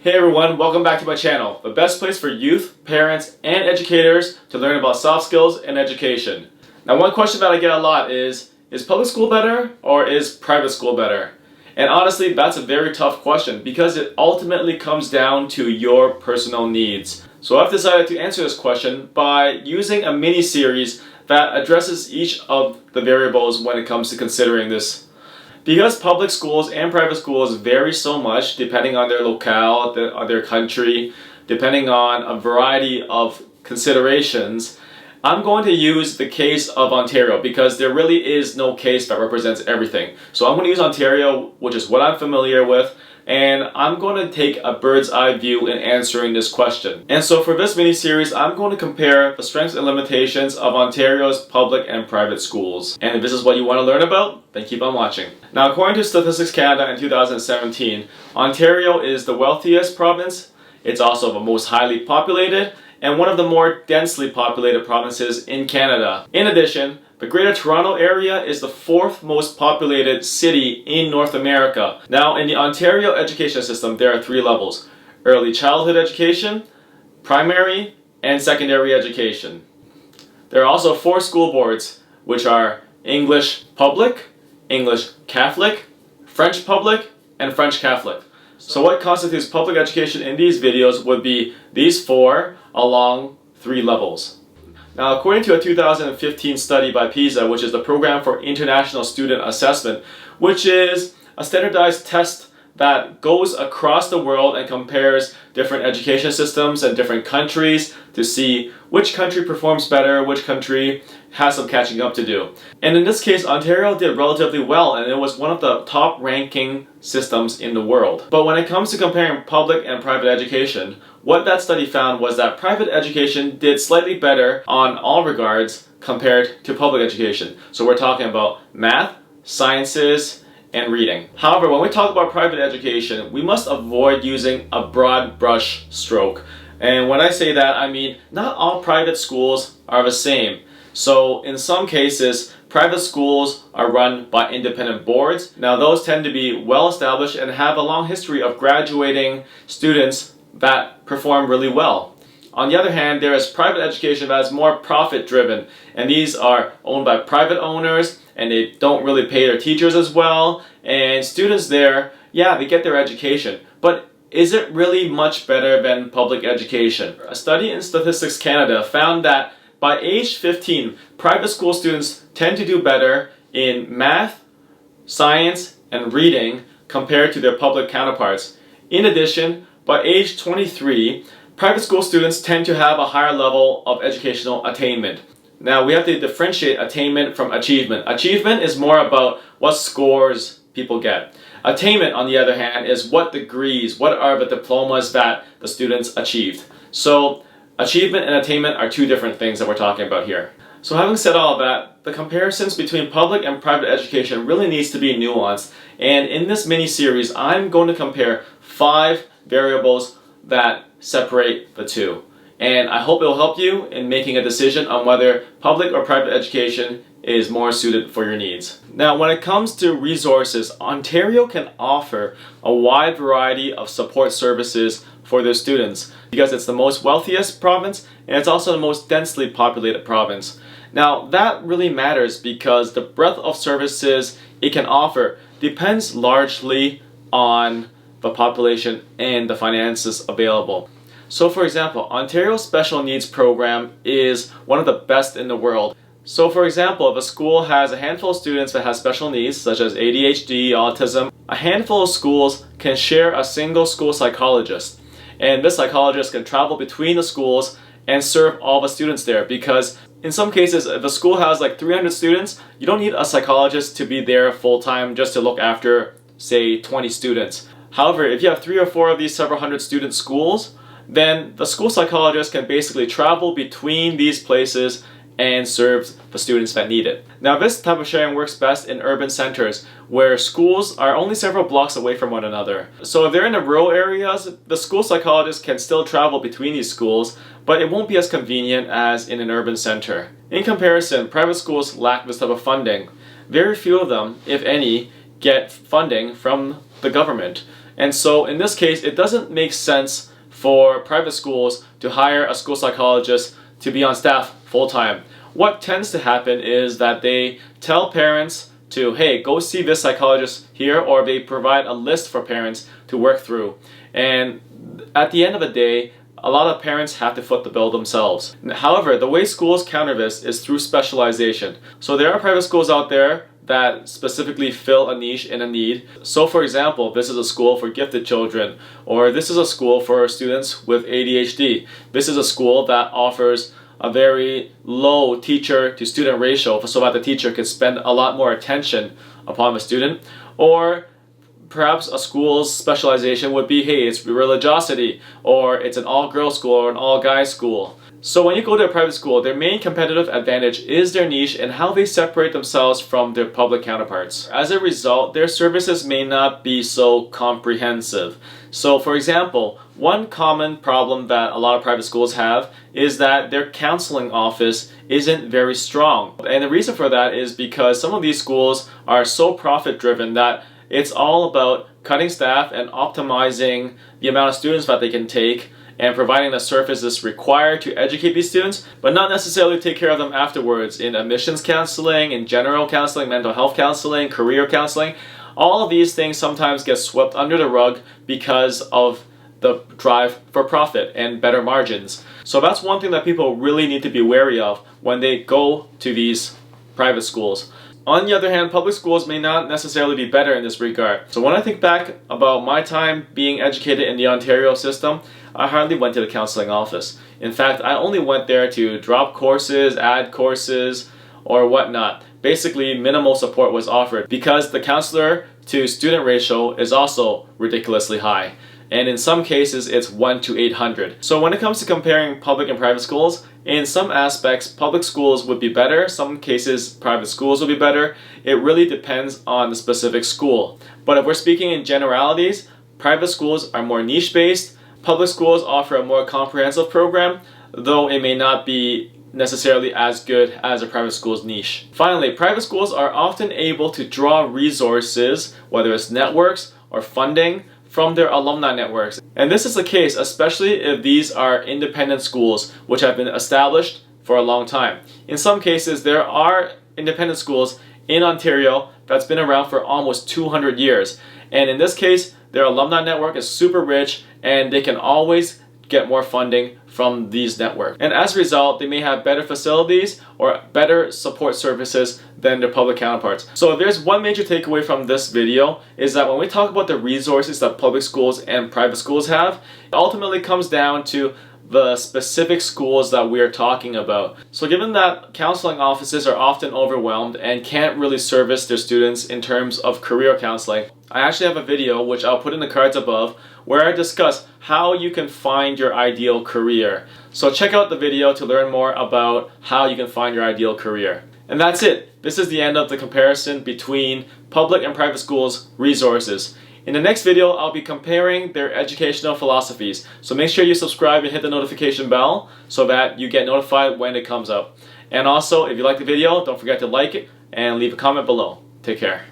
Hey everyone, welcome back to my channel, the best place for youth, parents, and educators to learn about soft skills and education. Now one question that I get a lot is public school better or is private school better? And honestly, that's a very tough question because it ultimately comes down to your personal needs. So I've decided to answer this question by using a mini-series that addresses each of the variables when it comes to considering this. Because public schools and private schools vary so much depending on their locale, their country, depending on a variety of considerations, I'm going to use the case of Ontario because there really is no case that represents everything. So I'm going to use Ontario, which is what I'm familiar with, and I'm going to take a bird's eye view in answering this question. And so for this mini-series, I'm going to compare the strengths and limitations of Ontario's public and private schools. And if this is what you want to learn about, then keep on watching. Now, according to Statistics Canada in 2017, Ontario is the wealthiest province. It's also the most highly populated and one of the more densely populated provinces in Canada. In addition, the Greater Toronto Area is the fourth most populated city in North America. Now, in the Ontario education system, there are three levels: early childhood education, primary, and secondary education. There are also four school boards, which are English Public, English Catholic, French Public, and French Catholic. So what constitutes public education in these videos would be these four along three levels. Now, according to a 2015 study by PISA, which is the Program for International Student Assessment, which is a standardized test that goes across the world and compares different education systems and different countries to see which country performs better, which country has some catching up to do. And in this case, Ontario did relatively well, and it was one of the top ranking systems in the world. But when it comes to comparing public and private education, what that study found was that private education did slightly better on all regards compared to public education. So we're talking about math, sciences, and reading. However, when we talk about private education, we must avoid using a broad brush stroke. And when I say that, I mean not all private schools are the same. So in some cases, private schools are run by independent boards. Now those tend to be well established and have a long history of graduating students that perform really well. On the other hand, there is private education that is more profit driven, and these are owned by private owners, and they don't really pay their teachers as well, and students there, yeah, they get their education, but is it really much better than public education? A study in Statistics Canada found that by age 15, private school students tend to do better in math, science, and reading compared to their public counterparts. In addition, by age 23, private school students tend to have a higher level of educational attainment. Now, we have to differentiate attainment from achievement. Achievement is more about what scores people get. Attainment, on the other hand, is what degrees, what are the diplomas that the students achieved. So, achievement and attainment are two different things that we're talking about here. So having said all of that, the comparisons between public and private education really needs to be nuanced. And in this mini-series, I'm going to compare 5 variables that separate the two. And I hope it will help you in making a decision on whether public or private education is more suited for your needs. Now, when it comes to resources, Ontario can offer a wide variety of support services for their students because it's the most wealthiest province and it's also the most densely populated province. Now, that really matters because the breadth of services it can offer depends largely on the population and the finances available. So for example, Ontario's special needs program is one of the best in the world. So for example, if a school has a handful of students that have special needs such as ADHD, autism, a handful of schools can share a single school psychologist. And this psychologist can travel between the schools and serve all the students there because in some cases, if a school has like 300 students, you don't need a psychologist to be there full-time just to look after, say, 20 students. However, if you have 3 or 4 of these several hundred student schools, then the school psychologist can basically travel between these places and serve the students that need it. Now, this type of sharing works best in urban centers where schools are only several blocks away from one another. So if they're in the rural areas, the school psychologist can still travel between these schools, but it won't be as convenient as in an urban center. In comparison, private schools lack this type of funding. Very few of them, if any, get funding from the government. And so in this case, it doesn't make sense for private schools to hire a school psychologist to be on staff full-time. What tends to happen is that they tell parents to, hey, go see this psychologist here, or they provide a list for parents to work through. And at the end of the day, a lot of parents have to foot the bill themselves. However, the way schools counter this is through specialization. So there are private schools out there that specifically fill a niche and a need. So for example, this is a school for gifted children, or this is a school for students with ADHD. This is a school that offers a very low teacher to student ratio so that the teacher can spend a lot more attention upon the student. Or perhaps a school's specialization would be, hey, it's religiosity, or it's an all-girls school or an all-guys school. So when you go to a private school, their main competitive advantage is their niche and how they separate themselves from their public counterparts. As a result, their services may not be so comprehensive. So for example, one common problem that a lot of private schools have is that their counseling office isn't very strong. And the reason for that is because some of these schools are so profit-driven that it's all about cutting staff and optimizing the amount of students that they can take and providing the services required to educate these students, but not necessarily take care of them afterwards in admissions counseling, in general counseling, mental health counseling, career counseling. All of these things sometimes get swept under the rug because of the drive for profit and better margins. So that's one thing that people really need to be wary of when they go to these private schools. On the other hand, public schools may not necessarily be better in this regard. So when I think back about my time being educated in the Ontario system, I hardly went to the counseling office. In fact, I only went there to drop courses, add courses, or whatnot. Basically, minimal support was offered because the counselor to student ratio is also ridiculously high. And in some cases, it's 1 to 800. So when it comes to comparing public and private schools, in some aspects, public schools would be better. Some cases, private schools would be better. It really depends on the specific school. But if we're speaking in generalities, private schools are more niche-based. Public schools offer a more comprehensive program, though it may not be necessarily as good as a private school's niche. Finally, private schools are often able to draw resources, whether it's networks or funding, from their alumni networks. And this is the case especially if these are independent schools which have been established for a long time. In some cases, there are independent schools in Ontario that's been around for almost 200 years. And in this case, their alumni network is super rich and they can always get more funding from these networks. And as a result, they may have better facilities or better support services than their public counterparts. So if there's one major takeaway from this video, is that when we talk about the resources that public schools and private schools have, it ultimately comes down to the specific schools that we're talking about. So given that counseling offices are often overwhelmed and can't really service their students in terms of career counseling, I actually have a video, which I'll put in the cards above, where I discuss how you can find your ideal career. So check out the video to learn more about how you can find your ideal career. And that's it. This is the end of the comparison between public and private schools' resources. In the next video, I'll be comparing their educational philosophies. So make sure you subscribe and hit the notification bell so that you get notified when it comes out. And also, if you like the video, don't forget to like it and leave a comment below. Take care.